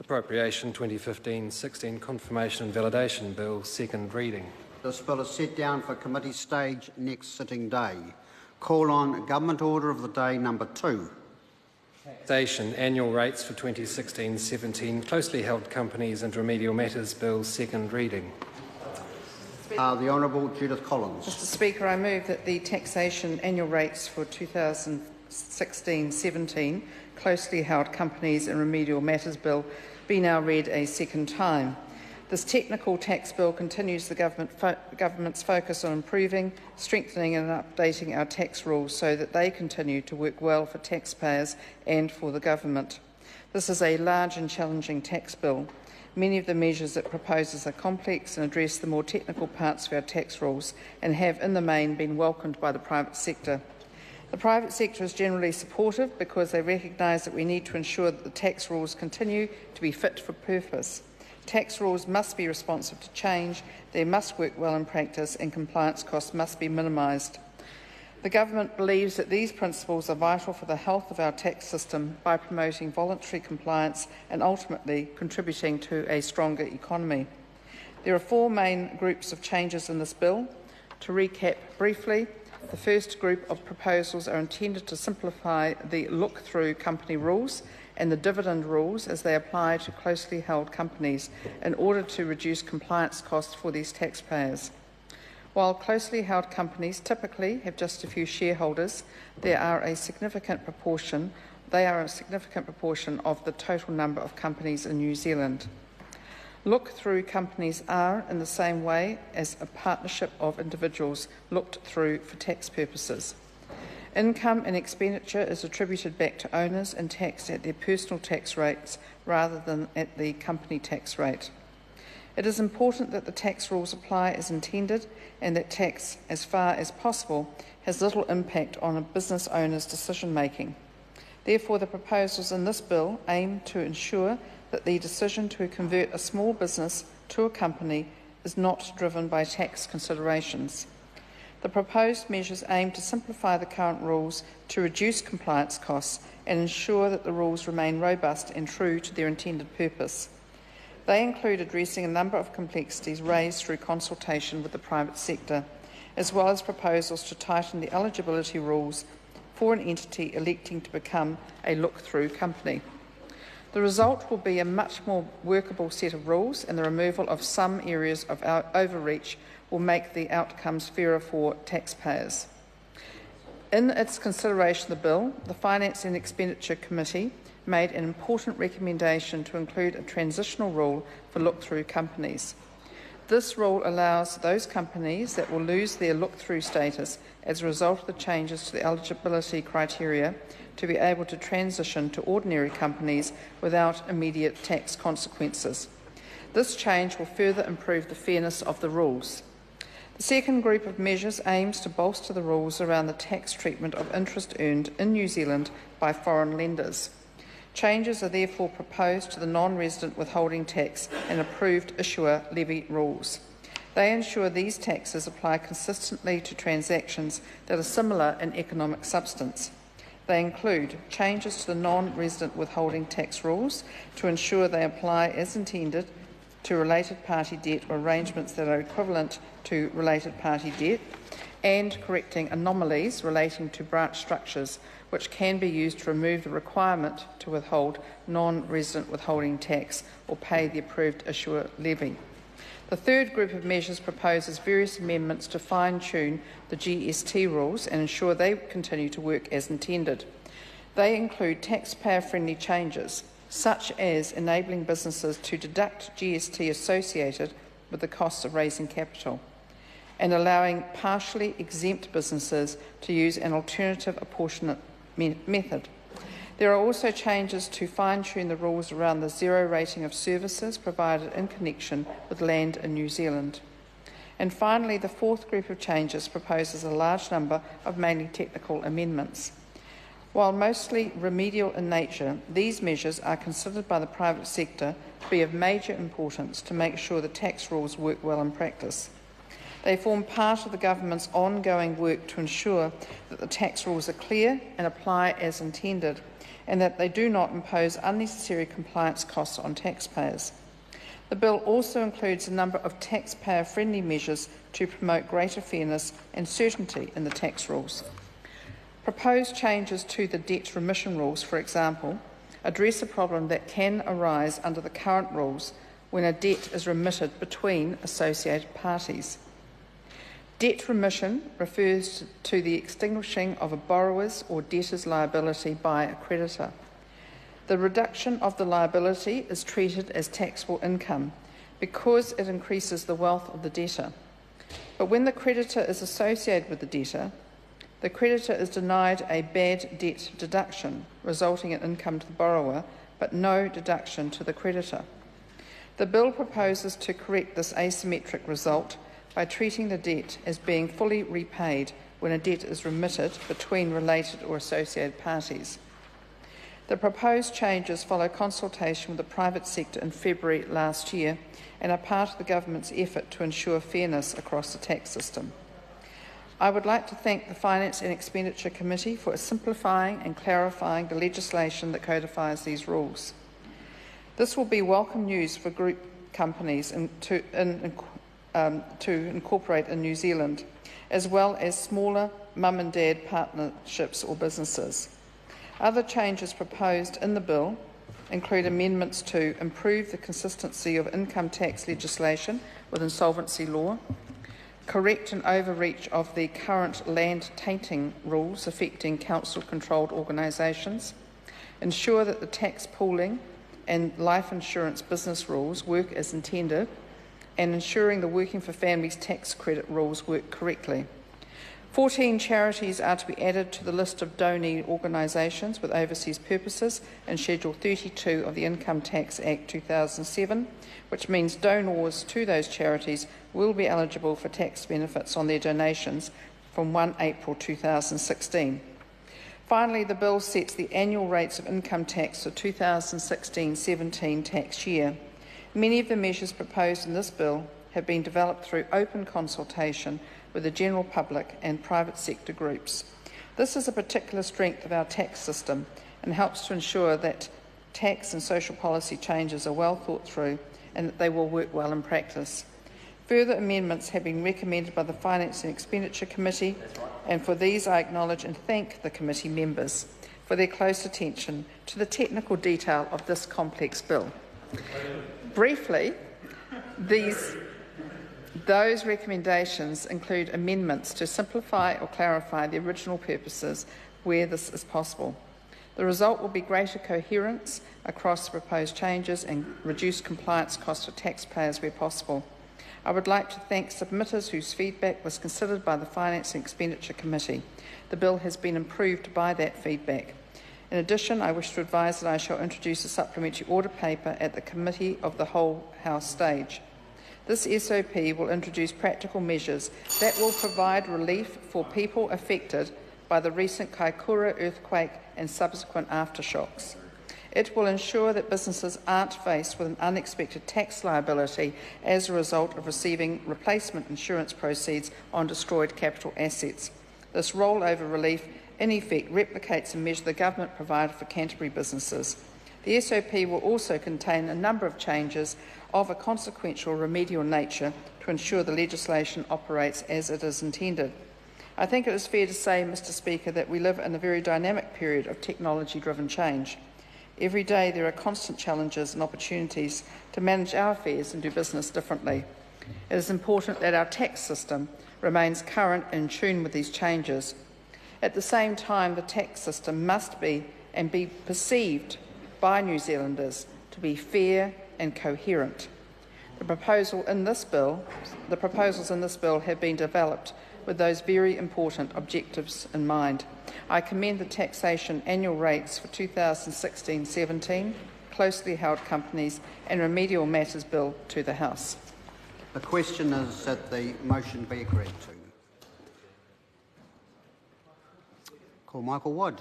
Appropriation 2015-16 Confirmation and Validation Bill, second reading. This bill is set down for committee stage next sitting day. Call on Government Order of the Day number 2. Taxation, Annual Rates for 2016-17 Closely Held Companies and Remedial Matters Bill, second reading. The Honourable Judith Collins. Mr Speaker, I move that the taxation annual rates for 2016-17 Closely Held Companies and Remedial Matters Bill be now read a second time. This technical tax bill continues the government's focus on improving, strengthening and updating our tax rules so that they continue to work well for taxpayers and for the government. This is a large and challenging tax bill. Many of the measures it proposes are complex and address the more technical parts of our tax rules and have, in the main, been welcomed by the private sector. The private sector is generally supportive because they recognise that we need to ensure that the tax rules continue to be fit for purpose. Tax rules must be responsive to change, they must work well in practice, and compliance costs must be minimised. The government believes that these principles are vital for the health of our tax system by promoting voluntary compliance and ultimately contributing to a stronger economy. There are 4 main groups of changes in this bill. To recap briefly, the first group of proposals are intended to simplify the look-through company rules and the dividend rules as they apply to closely held companies in order to reduce compliance costs for these taxpayers. While closely held companies typically have just a few shareholders, they are a significant proportion of the total number of companies in New Zealand. Look-through companies are, in the same way as a partnership of individuals, looked through for tax purposes. Income and expenditure is attributed back to owners and taxed at their personal tax rates rather than at the company tax rate. It is important that the tax rules apply as intended and that tax, as far as possible, has little impact on a business owner's decision-making. Therefore, the proposals in this bill aim to ensure that the decision to convert a small business to a company is not driven by tax considerations. The proposed measures aim to simplify the current rules to reduce compliance costs and ensure that the rules remain robust and true to their intended purpose. They include addressing a number of complexities raised through consultation with the private sector, as well as proposals to tighten the eligibility rules for an entity electing to become a look-through company. The result will be a much more workable set of rules, and the removal of some areas of our overreach will make the outcomes fairer for taxpayers. In its consideration of the bill, the Finance and Expenditure Committee made an important recommendation to include a transitional rule for look-through companies. This rule allows those companies that will lose their look-through status as a result of the changes to the eligibility criteria to be able to transition to ordinary companies without immediate tax consequences. This change will further improve the fairness of the rules. The second group of measures aims to bolster the rules around the tax treatment of interest earned in New Zealand by foreign lenders. Changes are therefore proposed to the non-resident withholding tax and approved issuer levy rules. They ensure these taxes apply consistently to transactions that are similar in economic substance. They include changes to the non-resident withholding tax rules to ensure they apply as intended to related party debt or arrangements that are equivalent to related party debt, and correcting anomalies relating to branch structures which can be used to remove the requirement to withhold non-resident withholding tax or pay the approved issuer levy. The third group of measures proposes various amendments to fine-tune the GST rules and ensure they continue to work as intended. They include taxpayer-friendly changes, such as enabling businesses to deduct GST associated with the costs of raising capital, and allowing partially exempt businesses to use an alternative apportionment method. There are also changes to fine-tune the rules around the zero rating of services provided in connection with land in New Zealand. And finally, the fourth group of changes proposes a large number of mainly technical amendments. While mostly remedial in nature, these measures are considered by the private sector to be of major importance to make sure the tax rules work well in practice. They form part of the government's ongoing work to ensure that the tax rules are clear and apply as intended, and that they do not impose unnecessary compliance costs on taxpayers. The bill also includes a number of taxpayer-friendly measures to promote greater fairness and certainty in the tax rules. Proposed changes to the debt remission rules, for example, address a problem that can arise under the current rules when a debt is remitted between associated parties. Debt remission refers to the extinguishing of a borrower's or debtor's liability by a creditor. The reduction of the liability is treated as taxable income because it increases the wealth of the debtor. But when the creditor is associated with the debtor, the creditor is denied a bad debt deduction, resulting in income to the borrower, but no deduction to the creditor. The bill proposes to correct this asymmetric result by treating the debt as being fully repaid when a debt is remitted between related or associated parties. The proposed changes follow consultation with the private sector in February last year and are part of the government's effort to ensure fairness across the tax system. I would like to thank the Finance and Expenditure Committee for simplifying and clarifying the legislation that codifies these rules. This will be welcome news for group companies to incorporate in New Zealand, as well as smaller mum and dad partnerships or businesses. Other changes proposed in the bill include amendments to improve the consistency of income tax legislation with insolvency law, correct an overreach of the current land tainting rules affecting council-controlled organisations, ensure that the tax pooling and life insurance business rules work as intended, and ensuring the Working for Families tax credit rules work correctly. 14 charities are to be added to the list of donee organisations with overseas purposes in Schedule 32 of the Income Tax Act 2007, which means donors to those charities will be eligible for tax benefits on their donations from 1 April 2016. Finally, the bill sets the annual rates of income tax for 2016-17 tax year. Many of the measures proposed in this bill have been developed through open consultation with the general public and private sector groups. This is a particular strength of our tax system and helps to ensure that tax and social policy changes are well thought through and that they will work well in practice. Further amendments have been recommended by the Finance and Expenditure Committee, and for these I acknowledge and thank the committee members for their close attention to the technical detail of this complex bill. Briefly, those recommendations include amendments to simplify or clarify the original purposes where this is possible. The result will be greater coherence across the proposed changes and reduced compliance costs for taxpayers where possible. I would like to thank submitters whose feedback was considered by the Finance and Expenditure Committee. The bill has been improved by that feedback. In addition, I wish to advise that I shall introduce a supplementary order paper at the Committee of the Whole House stage. This SOP will introduce practical measures that will provide relief for people affected by the recent Kaikoura earthquake and subsequent aftershocks. It will ensure that businesses aren't faced with an unexpected tax liability as a result of receiving replacement insurance proceeds on destroyed capital assets. This rollover relief, in effect, replicates a measure the government provided for Canterbury businesses. The SOP will also contain a number of changes of a consequential remedial nature to ensure the legislation operates as it is intended. I think it is fair to say, Mr. Speaker, that we live in a very dynamic period of technology-driven change. Every day there are constant challenges and opportunities to manage our affairs and do business differently. It is important that our tax system remains current and in tune with these changes. At the same time, the tax system must be and be perceived by New Zealanders to be fair and coherent. The proposals in this bill have been developed with those very important objectives in mind. I commend the Taxation annual rates for 2016-17, closely held companies and remedial matters bill to the House. The question is that the motion be agreed to. Call Michael Wood.